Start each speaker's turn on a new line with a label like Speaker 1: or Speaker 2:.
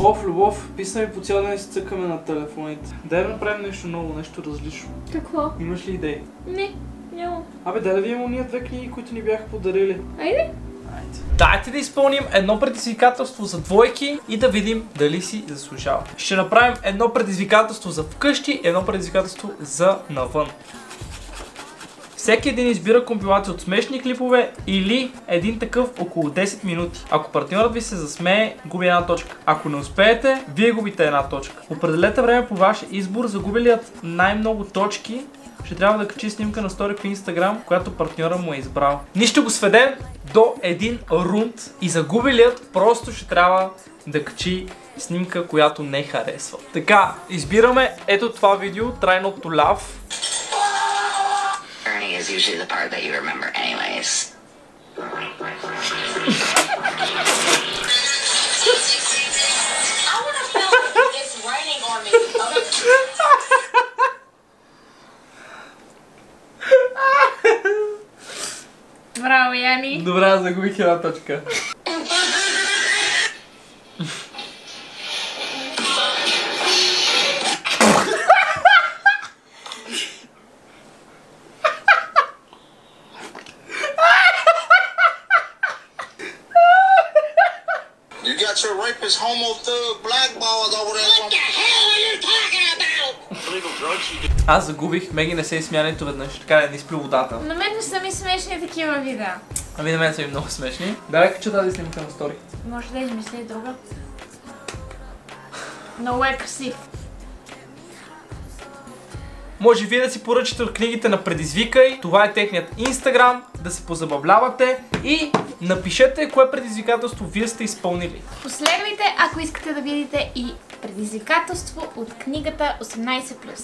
Speaker 1: Оф, Любов, писна ми по цял ден и се цъкаме на телефоните. Дай да направим нещо ново, нещо различно.
Speaker 2: Какво?
Speaker 1: Имаш ли идеи?
Speaker 2: Не, няма.
Speaker 1: Абе, дай да видим уния 2 книги, които ни бяха подарили.
Speaker 2: Айде.
Speaker 1: Дайте да изпълним едно предизвикателство за двойки и да видим дали си заслужава. Ще направим едно предизвикателство за вкъщи, едно предизвикателство за навън. Всеки един избира компилация от смешни клипове или един такъв около 10 минути. Ако партньорът ви се засмее, губи една точка. Ако не успеете, вие губите една точка. Определете време по ваш избор. Загубилият най-много точки ще трябва да качи снимка на стори в Instagram, която партньора му е избрал. Ние ще го сведем до един рунд и загубилият просто ще трябва да качи снимка, която не харесва. Така, избираме ето това видео, Try Not to Laugh.
Speaker 3: Is usually the part that you remember anyways. I want to feel like it's raining on me.
Speaker 2: Браво, Яни.
Speaker 1: Добре, загубих една точка.
Speaker 4: You got your rapist homo thug black balls over there. What the hell are you talking about? Illegal drugs.
Speaker 1: Аз загубих, Меги не се изсмя нито веднъж, така не изпли водата.
Speaker 2: На мен не са ми смешни такива видеа.
Speaker 1: Ами на мен са ми много смешни. Дай кача тази снимка на стори.
Speaker 2: Може да измисля и друга. Много е красив.
Speaker 1: Може вие да си поръчате от книгите на Предизвикай. Това е техният Instagram, да се позабавлявате и напишете кое предизвикателство вие сте изпълнили.
Speaker 2: Последвайте, ако искате да видите и предизвикателство от книгата 18+.